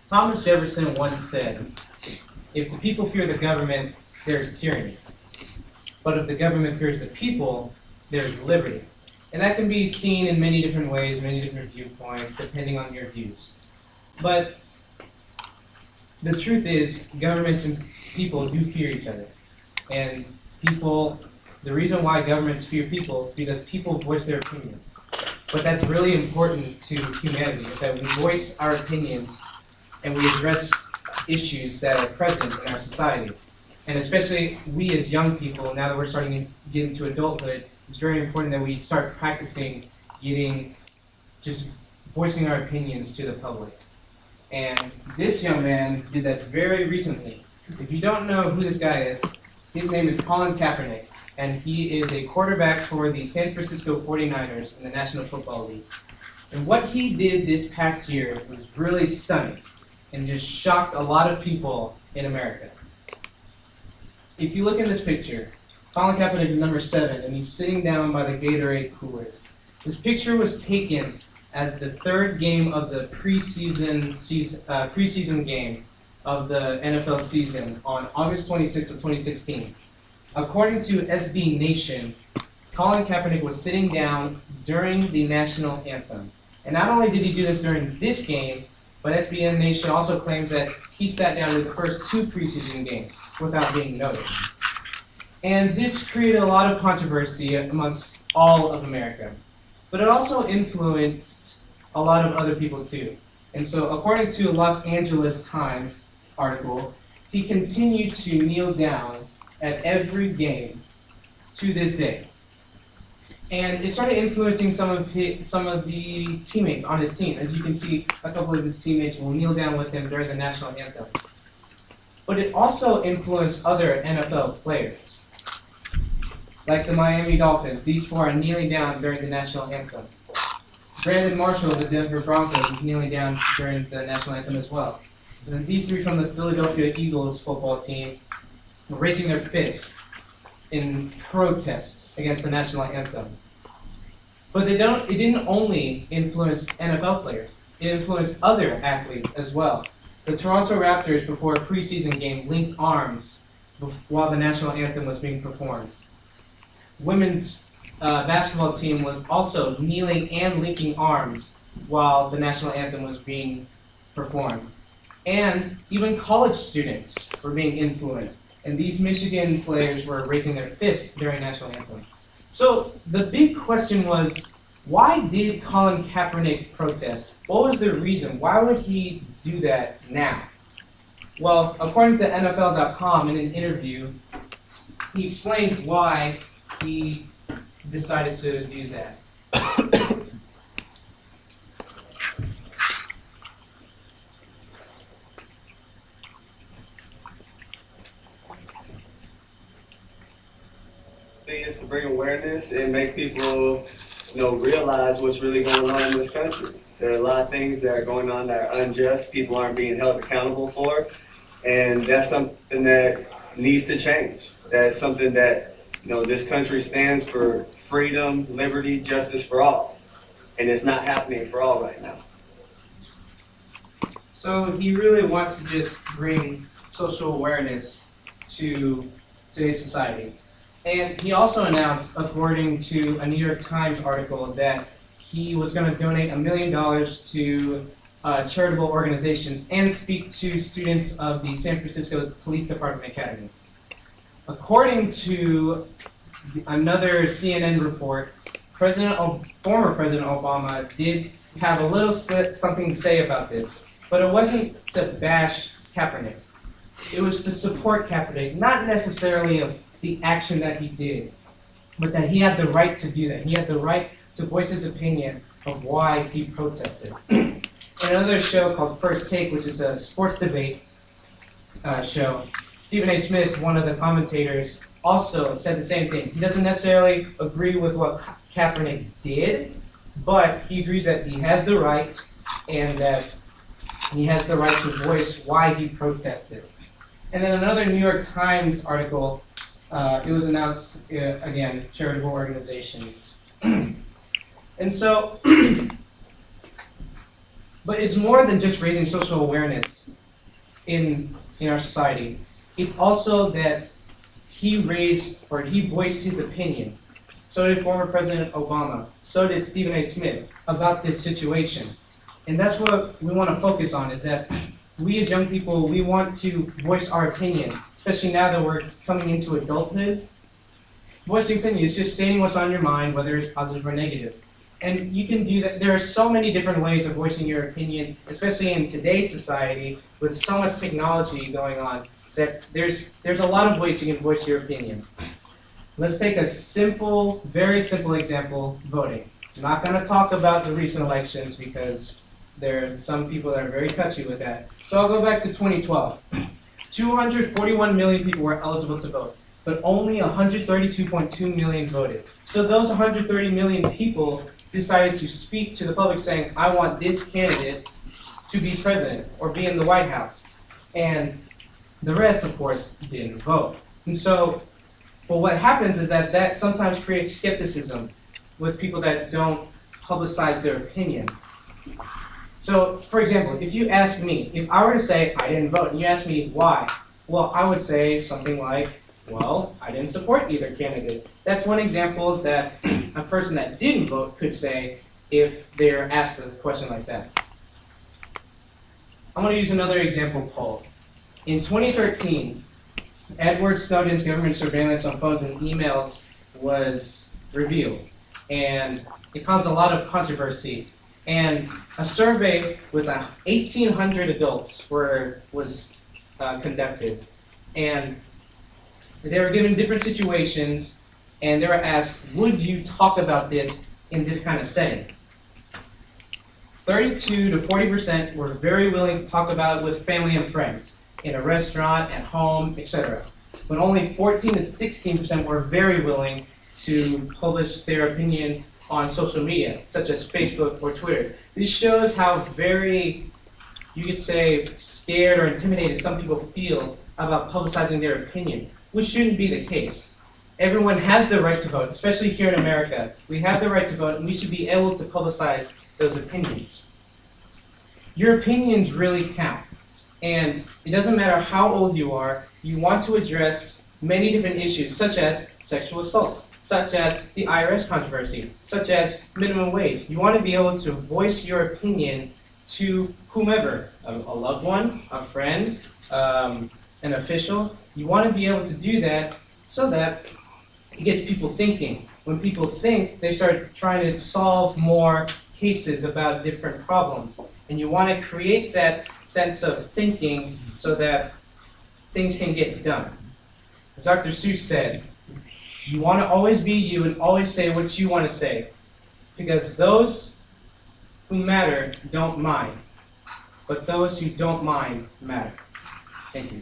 Thomas Jefferson once said, if the people fear the government, there's tyranny. But if the government fears the people, there's liberty. And that can be seen in many different ways, many different viewpoints, depending on your views. But the truth is, governments and people do fear each other. And the reason why governments fear people is because people voice their opinions. But that's really important to humanity, is that we voice our opinions and we address issues that are present in our society. And especially we as young people, now that we're starting to get into adulthood, it's very important that we start practicing just voicing our opinions to the public. And this young man did that very recently. If you don't know who this guy is, his name is Colin Kaepernick, and he is a quarterback for the San Francisco 49ers in the National Football League. And what he did this past year was really stunning and just shocked a lot of people in America. If you look in this picture, Colin Kaepernick is number 7, and he's sitting down by the Gatorade coolers. This picture was taken as the third game of the preseason game of the NFL season on August 26th of 2016. According to SB Nation, Colin Kaepernick was sitting down during the national anthem. And not only did he do this during this game, but SB Nation also claims that he sat down with the first 2 preseason games without being noticed. And this created a lot of controversy amongst all of America. But it also influenced a lot of other people too. And so according to a Los Angeles Times article, he continued to kneel down at every game to this day. And it started influencing some of the teammates on his team. As you can see, a couple of his teammates will kneel down with him during the national anthem. But it also influenced other NFL players, like the Miami Dolphins. These 4 are kneeling down during the national anthem. Brandon Marshall of the Denver Broncos is kneeling down during the national anthem as well. And then these 3 from the Philadelphia Eagles football team are raising their fists in protest against the national anthem. But it didn't only influence NFL players. It influenced other athletes as well. The Toronto Raptors, before a preseason game, linked arms while the national anthem was being performed. Women's basketball team was also kneeling and linking arms while the national anthem was being performed. And even college students were being influenced. And these Michigan players were raising their fists during national anthem. So the big question was, why did Colin Kaepernick protest? What was the reason? Why would he do that now? Well, according to NFL.com, in an interview, he explained why he decided to do that. Is to bring awareness and make people, realize what's really going on in this country. There are a lot of things that are going on that are unjust. People aren't being held accountable for, and that's something that needs to change. That's something that this country stands for: freedom, liberty, justice for all, and it's not happening for all right now. So he really wants to just bring social awareness to today's society. And he also announced, according to a New York Times article, that he was going to donate $1 million to charitable organizations and speak to students of the San Francisco Police Department Academy. According to another CNN report, former President Obama did have a little something to say about this, but it wasn't to bash Kaepernick. It was to support Kaepernick, not necessarily of the action that he did, but that he had the right to do that. He had the right to voice his opinion of why he protested. In another show called First Take, which is a sports debate show, Stephen A. Smith, one of the commentators, also said the same thing. He doesn't necessarily agree with what Kaepernick did, but he agrees that he has the right and that he has the right to voice why he protested. And then another New York Times article, it was announced, again, charitable organizations. And so, But it's more than just raising social awareness in our society. It's also that he voiced his opinion. So did former President Obama. So did Stephen A. Smith about this situation. And that's what we want to focus on, is that we as young people, we want to voice our opinion, especially now that we're coming into adulthood. Voicing opinion is just stating what's on your mind, whether it's positive or negative. And you can do that. There are so many different ways of voicing your opinion, especially in today's society with so much technology going on, that there's a lot of ways you can voice your opinion. Let's take a simple, very simple example, voting. I'm not going to talk about the recent elections because there are some people that are very touchy with that. So I'll go back to 2012. 241 million people were eligible to vote, but only 132.2 million voted. So those 130 million people decided to speak to the public saying, I want this candidate to be president or be in the White House. And the rest, of course, didn't vote. And so, but what happens is that sometimes creates skepticism with people that don't publicize their opinion. So, for example, if you ask me, if I were to say I didn't vote, and you ask me why, well, I would say something like, well, I didn't support either candidate. That's one example that a person that didn't vote could say if they're asked a question like that. I'm going to use another example poll. In 2013, Edward Snowden's government surveillance on phones and emails was revealed, and it caused a lot of controversy. And a survey with 1,800 adults was conducted, and they were given different situations, and they were asked, would you talk about this in this kind of setting? 32 to 40% were very willing to talk about it with family and friends, in a restaurant, at home, etc. But only 14 to 16% were very willing to publish their opinion on social media, such as Facebook or Twitter. This shows how very, you could say, scared or intimidated some people feel about publicizing their opinion, which shouldn't be the case. Everyone has the right to vote, especially here in America. We have the right to vote, and we should be able to publicize those opinions. Your opinions really count. And it doesn't matter how old you are, you want to address many different issues, such as sexual assaults, such as the IRS controversy, such as minimum wage. You want to be able to voice your opinion to whomever, a loved one, a friend, an official. You want to be able to do that so that it gets people thinking. When people think, they start trying to solve more cases about different problems. And you want to create that sense of thinking so that things can get done. As Dr. Seuss said, you want to always be you and always say what you want to say, because those who matter don't mind, but those who don't mind matter. Thank you.